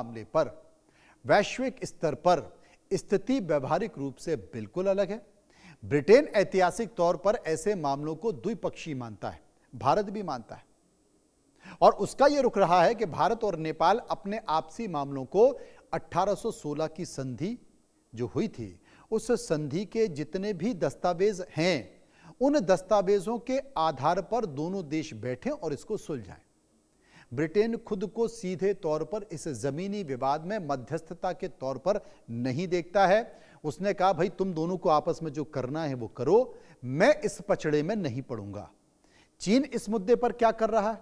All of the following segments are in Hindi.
मामले पर वैश्विक स्तर पर स्थिति व्यवहारिक रूप से बिल्कुल अलग है। ब्रिटेन ऐतिहासिक तौर पर ऐसे मामलों को द्विपक्षीय मानता है, भारत भी मानता है, और उसका यह रुख रहा है कि भारत और नेपाल अपने आपसी मामलों को 1816 की संधि जो हुई थी, उस संधि के जितने भी दस्तावेज हैं, उन दस्तावेजों के आधार पर दोनों देश बैठें और इसको सुलझाएं। ब्रिटेन खुद को सीधे तौर पर इस जमीनी विवाद में मध्यस्थता के तौर पर नहीं देखता है। उसने कहा भाई तुम दोनों को आपस में जो करना है वो करो, मैं इस पचड़े में नहीं पड़ूंगा। चीन इस मुद्दे पर क्या कर रहा है?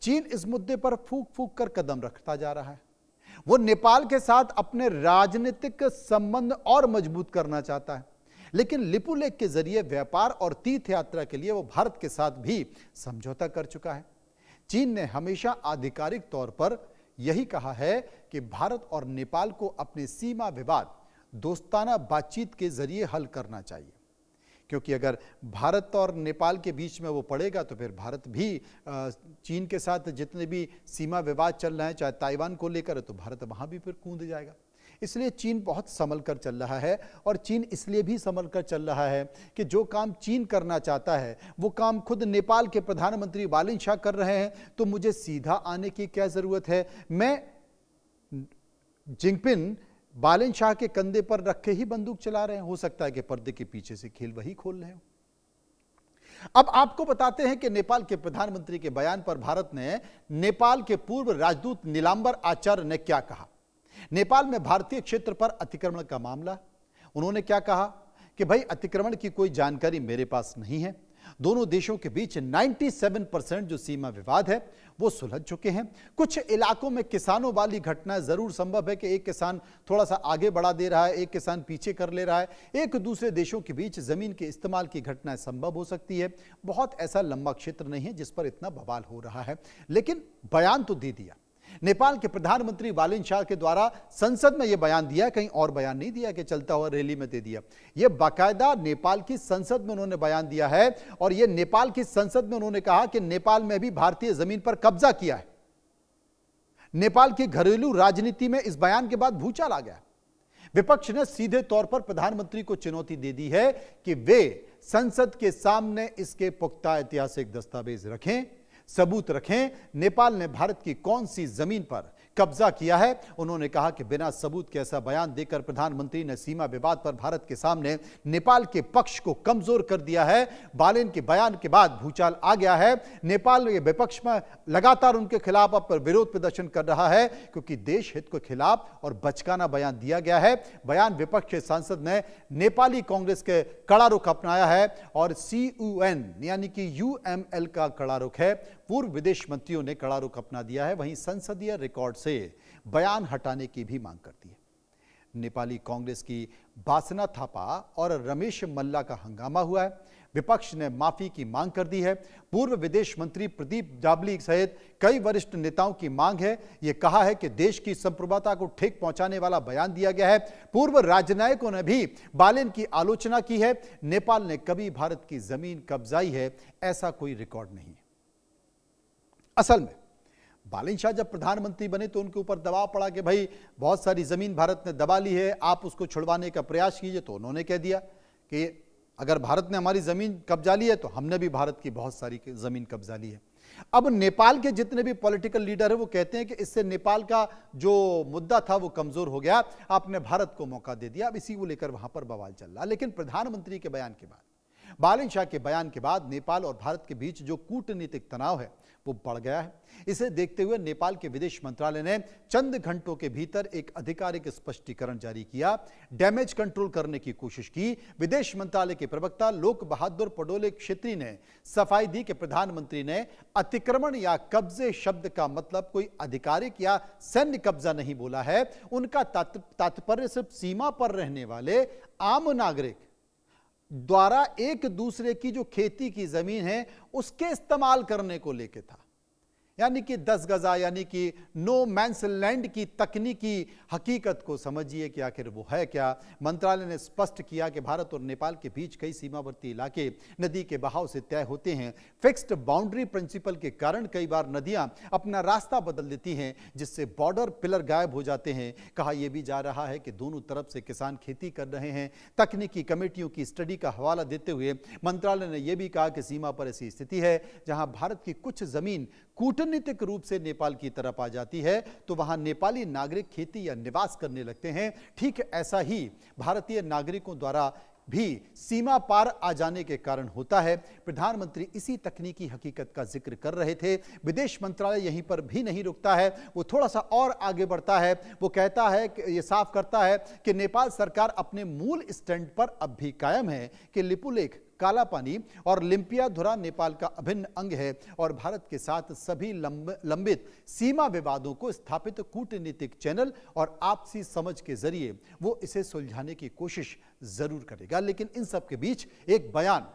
चीन इस मुद्दे पर फूंक फूंक कर कदम रखता जा रहा है। वो नेपाल के साथ अपने राजनीतिक संबंध और मजबूत करना चाहता है, लेकिन लिपुलेख के जरिए व्यापार और तीर्थ यात्रा के लिए वो भारत के साथ भी समझौता कर चुका है। चीन ने हमेशा आधिकारिक तौर पर यही कहा है कि भारत और नेपाल को अपने सीमा विवाद दोस्ताना बातचीत के जरिए हल करना चाहिए, क्योंकि अगर भारत और नेपाल के बीच में वो पड़ेगा तो फिर भारत भी चीन के साथ जितने भी सीमा विवाद चल रहे हैं, चाहे ताइवान को लेकर, तो भारत वहां भी फिर कूद जाएगा। इसलिए चीन बहुत संभल कर चल रहा है, और चीन इसलिए भी संभल कर चल रहा है कि जो काम चीन करना चाहता है वो काम खुद नेपाल के प्रधानमंत्री बालिन शाह कर रहे हैं, तो मुझे सीधा आने की क्या जरूरत है? मैं जिनपिंग बालिन शाह के कंधे पर रखे ही बंदूक चला रहे हैं। हो सकता है कि पर्दे के पीछे से खेल वही खोल रहे हो। अब आपको बताते हैं कि नेपाल के प्रधानमंत्री के बयान पर भारत ने नेपाल के पूर्व राजदूत नीलांबर आचार्य ने क्या कहा। नेपाल में भारतीय क्षेत्र पर अतिक्रमण का मामला, उन्होंने क्या कहा कि भाई अतिक्रमण की कोई जानकारी मेरे पास नहीं है। दोनों देशों के बीच 97% जो सीमा विवाद है वो सुलझ चुके हैं। कुछ इलाकों में किसानों वाली घटना जरूर संभव है कि एक किसान थोड़ा सा आगे बढ़ा दे रहा है, एक किसान पीछे कर ले रहा है। एक दूसरे देशों के बीच जमीन के इस्तेमाल की घटनाएं संभव हो सकती है। बहुत ऐसा लंबा क्षेत्र नहीं है जिस पर इतना बवाल हो रहा है, लेकिन बयान तो दे दिया। नेपाल के प्रधानमंत्री बालिन शाह के द्वारा संसद में यह बयान दिया, कहीं और बयान नहीं दिया कि चलता हुआ रैली में दे दिया। यह बाकायदा नेपाल की संसद में उन्होंने बयान दिया है, और यह नेपाल की संसद में उन्होंने कहा कि नेपाल में भी भारतीय जमीन पर कब्जा किया है। नेपाल की घरेलू राजनीति में इस बयान के बाद भूचाल आ गया। विपक्ष ने सीधे तौर पर प्रधानमंत्री को चुनौती दे दी है कि वे संसद के सामने इसके पुख्ता ऐतिहासिक दस्तावेज रखें, सबूत रखें। नेपाल ने भारत की कौन सी जमीन पर कब्जा किया है? उन्होंने कहा कि बिना सबूत के ऐसा बयान देकर प्रधानमंत्री ने सीमा विवाद पर भारत के सामने नेपाल के पक्ष को कमजोर कर दिया है। बालिन के बयान के बाद भूचाल आ गया है। नेपाल में विपक्ष में लगातार उनके खिलाफ अब विरोध प्रदर्शन कर रहा है, क्योंकि देश हित के खिलाफ और बचकाना बयान दिया गया है। बयान विपक्ष के सांसद ने नेपाली कांग्रेस के कड़ा रुख अपनाया है, और CUN यानी कि UML का कड़ा रुख है। पूर्व विदेश मंत्रियों ने कड़ा रुख अपना दिया है। वहीं संसदीय रिकॉर्ड से बयान हटाने की भी मांग करती है। नेपाली कांग्रेस की बासना थापा और रमेश मल्ला का हंगामा हुआ है। विपक्ष ने माफी की मांग कर दी है। पूर्व विदेश मंत्री प्रदीप जाबली सहित कई वरिष्ठ नेताओं की मांग है। यह कहा है कि देश की संप्रभुता को ठेक पहुंचाने वाला बयान दिया गया है। पूर्व राजनयिकों ने भी बालिन की आलोचना की है। नेपाल ने कभी भारत की जमीन कब्जाई है, ऐसा कोई रिकॉर्ड नहीं है। असल में बालिन शाह जब प्रधानमंत्री बने तो उनके ऊपर दबाव पड़ा कि भाई बहुत सारी जमीन भारत ने दबा ली है, आप उसको छुड़वाने का प्रयास कीजिए। तो उन्होंने कह दिया कि अगर भारत ने हमारी जमीन कब्जा ली है तो हमने भी भारत की बहुत सारी जमीन कब्जा ली है। अब नेपाल के जितने भी पॉलिटिकल लीडर है वो कहते हैं कि इससे नेपाल का जो मुद्दा था वो कमजोर हो गया, आपने भारत को मौका दे दिया। अब इसी को लेकर वहां पर बवाल चल रहा। लेकिन प्रधानमंत्री के बयान के बाद, बालिन शाह के बयान के बाद नेपाल और भारत के बीच जो कूटनीतिक तनाव है वो बढ़ गया है। इसे देखते हुए नेपाल के विदेश मंत्रालय ने चंद घंटों के भीतर एक आधिकारिक स्पष्टीकरण जारी किया, डैमेज कंट्रोल करने की कोशिश की। विदेश मंत्रालय के प्रवक्ता लोक बहादुर पडोले क्षेत्री ने सफाई दी कि प्रधानमंत्री ने अतिक्रमण या कब्जे शब्द का मतलब कोई आधिकारिक या सैन्य कब्जा नहीं बोला है। उनका तात्पर्य सिर्फ सीमा पर रहने वाले आम नागरिक द्वारा एक दूसरे की जो खेती की जमीन है उसके इस्तेमाल करने को लेकर था। यानी कि 10 गजा यानी कि नो मैंस लैंड की तकनीकी हकीकत को समझिए कि आखिर वो है क्या। मंत्रालय ने स्पष्ट किया कि भारत और नेपाल के बीच कई सीमावर्ती इलाके नदी के बहाव से तय होते हैं। फिक्स्ड बाउंड्री प्रिंसिपल के कारण कई बार नदियां अपना रास्ता बदल देती हैं, जिससे बॉर्डर पिलर गायब हो जाते हैं। कहा यह भी जा रहा है कि दोनों तरफ से किसान खेती कर रहे हैं। तकनीकी कमेटियों की स्टडी का हवाला देते हुए मंत्रालय ने यह भी कहा कि सीमा पर ऐसी स्थिति है जहां भारत की कुछ जमीन कूटनीतिक रूप से नेपाल की तरफ आ जाती है तो वहां नेपाली नागरिक खेती या निवास करने लगते हैं। ठीक ऐसा ही भारतीय नागरिकों द्वारा भी सीमा पार आ जाने के कारण होता है। प्रधानमंत्री इसी तकनीकी हकीकत का जिक्र कर रहे थे। विदेश मंत्रालय यहीं पर भी नहीं रुकता है, वो थोड़ा सा और आगे बढ़ता है। वो कहता है कि ये साफ करता है कि नेपाल सरकार अपने मूल स्टैंड पर अब भी कायम है कि लिपुलेख, कालापानी और लिम्पियाधुरा नेपाल का अभिन्न अंग है और भारत के साथ सभी लंबित सीमा विवादों को स्थापित कूटनीतिक चैनल और आपसी समझ के जरिए वो इसे सुलझाने की कोशिश जरूर करेगा। लेकिन इन सब के बीच एक बयान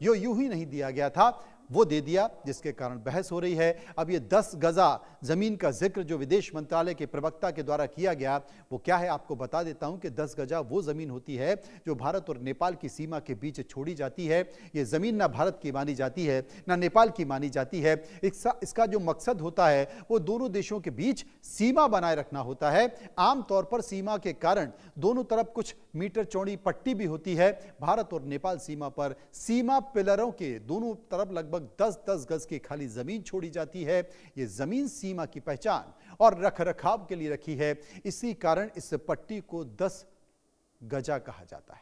यो यूं ही नहीं दिया गया था, वो दे दिया, जिसके कारण बहस हो रही है। अब ये 10 गजा जमीन का जिक्र जो विदेश मंत्रालय के प्रवक्ता के द्वारा किया गया वो क्या है आपको बता देता हूं कि 10 गजा वो जमीन होती है जो भारत और नेपाल की सीमा के बीच छोड़ी जाती है। ये जमीन ना भारत की मानी जाती है ना नेपाल की मानी जाती है। इसका जो मकसद होता है वो दोनों देशों के बीच सीमा बनाए रखना होता है। आमतौर पर सीमा के कारण दोनों तरफ कुछ मीटर चौड़ी पट्टी भी होती है। भारत और नेपाल सीमा पर सीमा पिलरों के दोनों तरफ लगभग 10-10 गज की खाली जमीन छोड़ी जाती है। यह जमीन सीमा की पहचान और रखरखाव के लिए रखी है। इसी कारण इस पट्टी को 10 गजा कहा जाता है।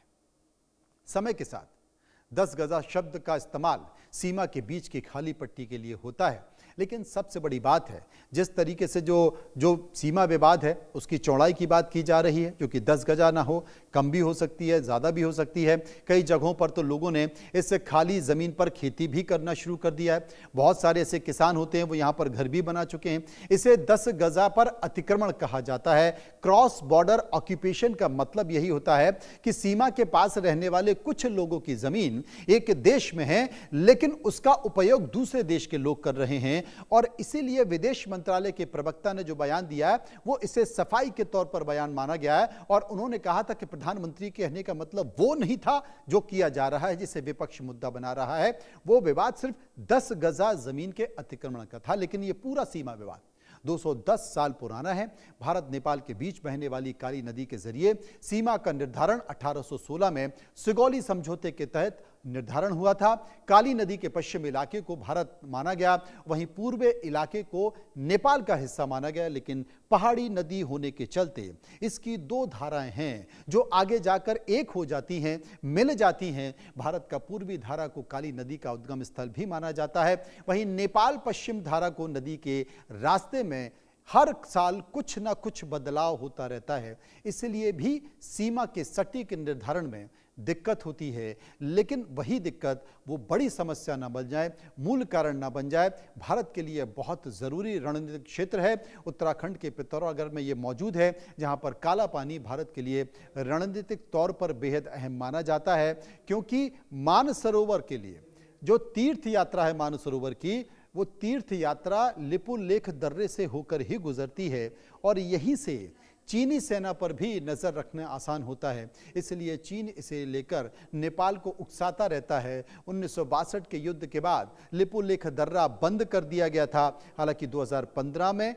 समय के साथ 10 गजा शब्द का इस्तेमाल सीमा के बीच की खाली पट्टी के लिए होता है, लेकिन सबसे बड़ी बात है जिस तरीके से जो सीमा विवाद है उसकी चौड़ाई की बात की जा रही है, जो कि 10 गजा ना हो, कम भी हो सकती है, ज़्यादा भी हो सकती है। कई जगहों पर तो लोगों ने इस खाली ज़मीन पर खेती भी करना शुरू कर दिया है। बहुत सारे ऐसे किसान होते हैं वो यहाँ पर घर भी बना चुके हैं। इसे 10 गजा पर अतिक्रमण कहा जाता है। क्रॉस बॉर्डर ऑक्यूपेशन का मतलब यही होता है कि सीमा के पास रहने वाले कुछ लोगों की ज़मीन एक देश में है लेकिन उसका उपयोग दूसरे देश के लोग कर रहे हैं, और इसीलिए विदेश मंत्रालय के प्रवक्ता ने जो बयान दिया है वो इसे सफाई के तौर पर बयान माना गया है। और उन्होंने कहा था कि प्रधानमंत्री के कहने का मतलब वो नहीं था जो किया जा रहा है, जिसे विपक्ष मुद्दा बना रहा है। वो विवाद सिर्फ 10 गजा जमीन के अतिक्रमण का था, लेकिन ये पूरा सीमा विवाद 210 साल पुराना है। भारत नेपाल के बीच बहने वाली काली नदी के जरिए सीमा का निर्धारण 1816 में सुगौली समझौते के तहत निर्धारण हुआ था। काली नदी के पश्चिम इलाके को भारत माना गया, वहीं पूर्व इलाके को नेपाल का हिस्सा माना गया, लेकिन पहाड़ी नदी होने के चलते इसकी 2 धाराएं हैं जो आगे जाकर एक हो जाती हैं, मिल जाती हैं। भारत का पूर्वी धारा को काली नदी का उद्गम स्थल भी माना जाता है, वहीं नेपाल पश्चिम धारा को नदी के रास्ते में हर साल कुछ ना कुछ बदलाव होता रहता है। इसलिए भी सीमा के सटीक निर्धारण में दिक्कत होती है, लेकिन वही दिक्कत वो बड़ी समस्या ना बन जाए, मूल कारण ना बन जाए। भारत के लिए बहुत ज़रूरी रणनीतिक क्षेत्र है। उत्तराखंड के पिथौरागढ़ में ये मौजूद है, जहां पर काला पानी भारत के लिए रणनीतिक तौर पर बेहद अहम माना जाता है, क्योंकि मानसरोवर के लिए जो तीर्थ यात्रा है मानसरोवर की, वो तीर्थ यात्रा लिपुलेख दर्रे से होकर ही गुजरती है और यहीं से चीनी सेना पर भी नजर रखना आसान होता है। इसलिए चीन इसे लेकर नेपाल को उकसाता रहता है। 1962 के युद्ध के बाद लिपुलेख दर्रा बंद कर दिया गया था। हालांकि 2015 में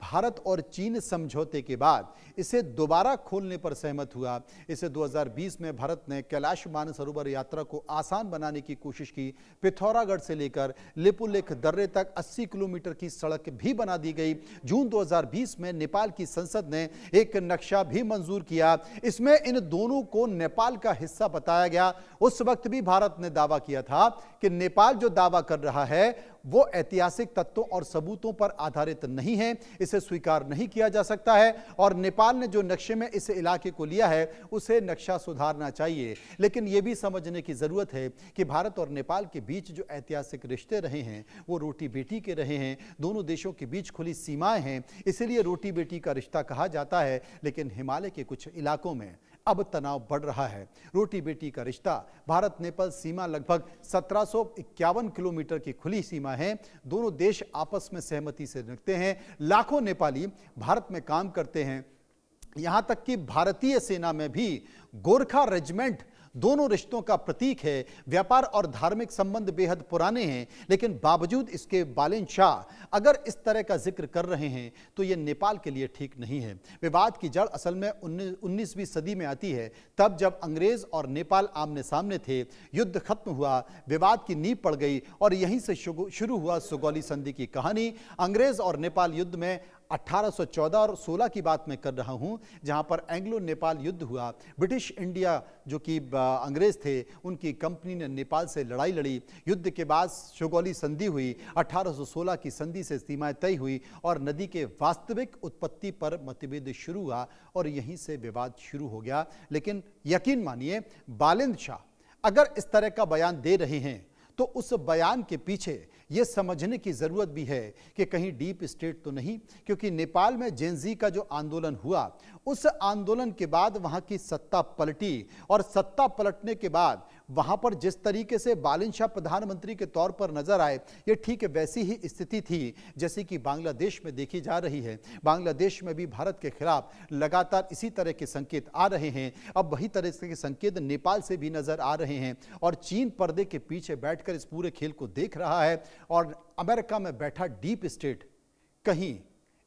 भारत और चीन समझौते के बाद इसे दोबारा खोलने पर सहमत हुआ। इसे 2020 में भारत ने कैलाश मानसरोवर यात्रा को आसान बनाने की कोशिश की। पिथौरागढ़ से लेकर लिपुलेख दर्रे तक 80 किलोमीटर की सड़क भी बना दी गई। जून 2020 में नेपाल की संसद ने एक नक्शा भी मंजूर किया। इसमें इन दोनों को नेपाल का हिस्सा बताया गया। उस वक्त भी भारत ने दावा किया था कि नेपाल जो दावा कर रहा है वो ऐतिहासिक तथ्यों और सबूतों पर आधारित नहीं है, इसे स्वीकार नहीं किया जा सकता है, और नेपाल ने जो नक्शे में इस इलाके को लिया है उसे नक्शा सुधारना चाहिए। लेकिन यह भी समझने की जरूरत है कि भारत और नेपाल के बीच जो ऐतिहासिक रिश्ते रहे हैं वो रोटी बेटी के रहे हैं। दोनों देशों के बीच खुली सीमाएं हैं, इसलिए रोटी बेटी का रिश्ता कहा जाता है। लेकिन हिमालय के कुछ इलाकों में अब तनाव बढ़ रहा है। रोटी बेटी का रिश्ता, भारत नेपाल सीमा लगभग 1751 किलोमीटर की खुली सीमा है। दोनों देश आपस में सहमति से रखते हैं। लाखों नेपाली भारत में काम करते हैं। यहां तक कि भारतीय सेना में भी गोरखा रेजिमेंट दोनों रिश्तों का प्रतीक है। व्यापार और धार्मिक संबंध बेहद पुराने हैं, लेकिन बावजूद इसके बालेन शाह अगर इस तरह का जिक्र कर रहे हैं तो यह नेपाल के लिए ठीक नहीं है। विवाद की जड़ असल में 19वीं सदी में आती है, तब जब अंग्रेज और नेपाल आमने सामने थे। युद्ध खत्म हुआ, विवाद की नींव पड़ गई और यहीं से शुरू हुआ सुगौली संधि की कहानी। अंग्रेज और नेपाल युद्ध में 1814 और 16 की बात मैं कर रहा हूं, जहां पर एंग्लो नेपाल युद्ध हुआ। ब्रिटिश इंडिया जो कि अंग्रेज थे, उनकी कंपनी ने नेपाल से लड़ाई लड़ी। युद्ध के बाद सुगौली संधि हुई। 1816 की संधि से सीमाएं तय हुई और नदी के वास्तविक उत्पत्ति पर मतभेद शुरू हुआ और यहीं से विवाद शुरू हो गया। लेकिन यकीन मानिए, बालेन शाह अगर इस तरह का बयान दे रहे हैं तो उस बयान के पीछे यह समझने की जरूरत भी है कि कहीं डीप स्टेट तो नहीं, क्योंकि नेपाल में जेनजी का जो आंदोलन हुआ, उस आंदोलन के बाद वहां की सत्ता पलटी और सत्ता पलटने के बाद वहां पर जिस तरीके से बालेन शाह प्रधानमंत्री के तौर पर नजर आए, ये ठीक वैसी ही स्थिति थी जैसी कि बांग्लादेश में देखी जा रही है। बांग्लादेश में भी भारत के खिलाफ लगातार इसी तरह के संकेत आ रहे हैं। अब वही तरह के संकेत नेपाल से भी नजर आ रहे हैं और चीन पर्दे के पीछे बैठकर इस पूरे खेल को देख रहा है और अमेरिका में बैठा डीप स्टेट कहीं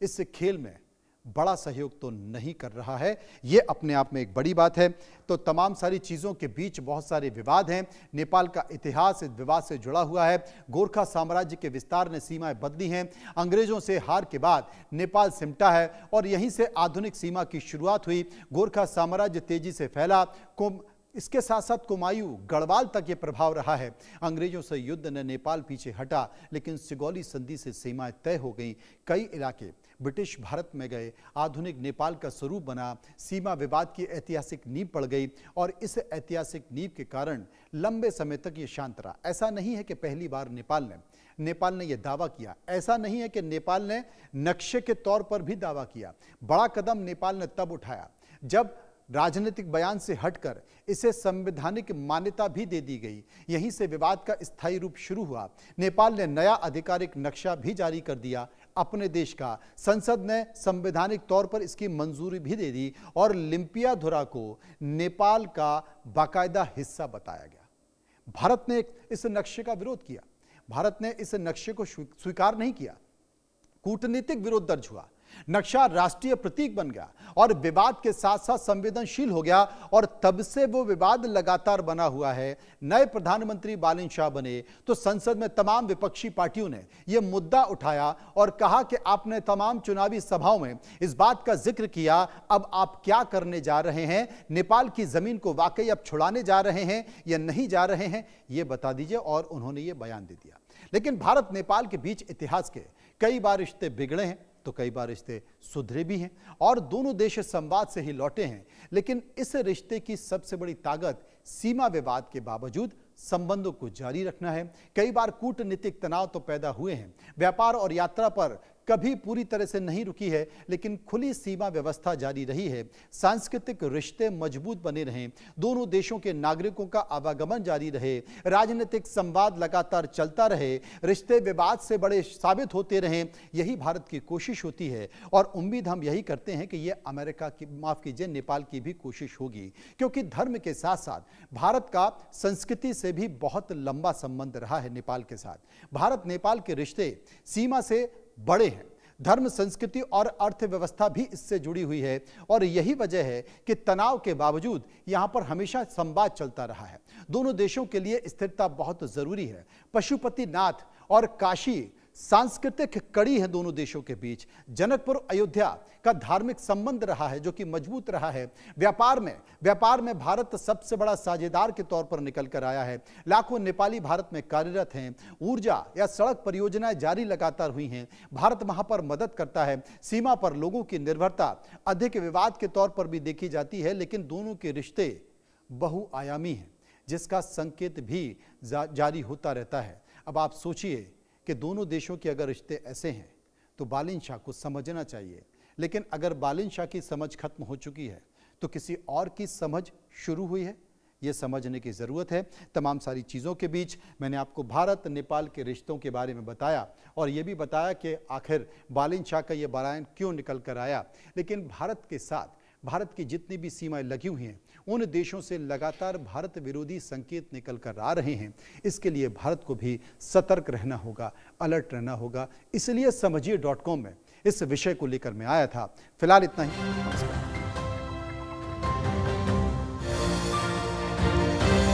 इस खेल में बड़ा सहयोग तो नहीं कर रहा है। यह अपने आप में एक बड़ी बात है। तो तमाम सारी चीजों के बीच बहुत सारे विवाद हैं। नेपाल का इतिहास इस विवाद से जुड़ा हुआ है। गोरखा साम्राज्य के विस्तार ने सीमाएं बदली हैं। अंग्रेजों से हार के बाद नेपाल सिमटा है और यहीं से आधुनिक सीमा की शुरुआत हुई। गोरखा साम्राज्य तेजी से फैला। इसके साथ साथ कुमायूं, गढ़वाल तक ये प्रभाव रहा है। अंग्रेजों से युद्ध ने नेपाल पीछे हटा, लेकिन सुगौली संधि से सीमाएं तय हो गई। कई इलाके ब्रिटिश भारत में गए, आधुनिक नेपाल का स्वरूप बना। सीमा विवाद की ऐतिहासिक नींव पड़ गई और इस ऐतिहासिक नींव के कारण लंबे समय तक ये शांत रहा। ऐसा नहीं है कि पहली बार नेपाल ने यह दावा किया, ऐसा नहीं है कि नेपाल ने नक्शे के तौर पर भी दावा किया। बड़ा कदम नेपाल ने तब उठाया जब राजनीतिक बयान से हटकर इसे संवैधानिक मान्यता भी दे दी गई। यहीं से विवाद का स्थायी रूप शुरू हुआ। नेपाल ने नया आधिकारिक नक्शा भी जारी कर दिया अपने देश का। संसद ने संवैधानिक तौर पर इसकी मंजूरी भी दे दी और लिम्पियाधुरा को नेपाल का बाकायदा हिस्सा बताया गया। भारत ने इस नक्शे का विरोध किया। भारत ने इस नक्शे को स्वीकार नहीं किया। कूटनीतिक विरोध दर्ज हुआ। नक्शा राष्ट्रीय प्रतीक बन गया और विवाद के साथ साथ संवेदनशील हो गया और तब से वो विवाद लगातार बना हुआ है। नए प्रधानमंत्री बालेन शाह बने तो संसद में तमाम विपक्षी पार्टियों ने यह मुद्दा उठाया और कहा कि आपने तमाम चुनावी सभाओं में इस बात का जिक्र किया, अब आप क्या करने जा रहे हैं? नेपाल की जमीन को वाकई अब छुड़ाने जा रहे हैं या नहीं जा रहे हैं, यह बता दीजिए। और उन्होंने ये बयान दे दिया। लेकिन भारत नेपाल के बीच इतिहास के कई बार रिश्ते बिगड़े हैं तो कई बार रिश्ते सुधरे भी हैं और दोनों देश संवाद से ही लौटे हैं। लेकिन इस रिश्ते की सबसे बड़ी ताकत सीमा विवाद के बावजूद संबंधों को जारी रखना है। कई बार कूटनीतिक तनाव तो पैदा हुए हैं। व्यापार और यात्रा पर कभी पूरी तरह से नहीं रुकी है, लेकिन खुली सीमा व्यवस्था जारी रही है। सांस्कृतिक रिश्ते मजबूत बने रहें, दोनों देशों के नागरिकों का आवागमन जारी रहे, राजनीतिक संवाद लगातार चलता रहे, रिश्ते विवाद से बड़े साबित होते रहें, यही भारत की कोशिश होती है। और उम्मीद हम यही करते हैं कि यह अमेरिका की, माफ कीजिए, नेपाल की भी कोशिश होगी, क्योंकि धर्म के साथ साथ भारत का संस्कृति से भी बहुत लंबा संबंध रहा है नेपाल के साथ। भारत नेपाल के रिश्ते सीमा से बड़े हैं। धर्म, संस्कृति और अर्थव्यवस्था भी इससे जुड़ी हुई है और यही वजह है कि तनाव के बावजूद यहां पर हमेशा संवाद चलता रहा है। दोनों देशों के लिए स्थिरता बहुत जरूरी है। पशुपतिनाथ और काशी सांस्कृतिक कड़ी है दोनों देशों के बीच। जनकपुर अयोध्या का धार्मिक संबंध रहा है जो कि मजबूत रहा है। व्यापार में भारत सबसे बड़ा साझेदार के तौर पर निकल कर आया है। लाखों नेपाली भारत में कार्यरत हैं। ऊर्जा या सड़क परियोजनाएं जारी लगातार हुई हैं। भारत वहां पर मदद करता है। सीमा पर लोगों की निर्भरता अधिक विवाद के तौर पर भी देखी जाती है, लेकिन दोनों के रिश्ते बहुआयामी हैं, जिसका संकेत भी जारी होता रहता है। अब आप सोचिए कि दोनों देशों के अगर रिश्ते ऐसे हैं तो बालेन शाह को समझना चाहिए। लेकिन अगर बालेन शाह की समझ खत्म हो चुकी है तो किसी और की समझ शुरू हुई है? ये समझने की ज़रूरत है। तमाम सारी चीज़ों के बीच मैंने आपको भारत नेपाल के रिश्तों के बारे में बताया और ये भी बताया कि आखिर बालिन शाह का ये बयान क्यों निकल कर आया। लेकिन भारत के साथ भारत की जितनी भी सीमाएं लगी हुई हैं, उन देशों से लगातार भारत विरोधी संकेत निकल कर आ रहे हैं। इसके लिए भारत को भी सतर्क रहना होगा, अलर्ट रहना होगा। इसलिए समझिए.com में इस विषय को लेकर मैं आया था। फिलहाल इतना ही। नमस्कार।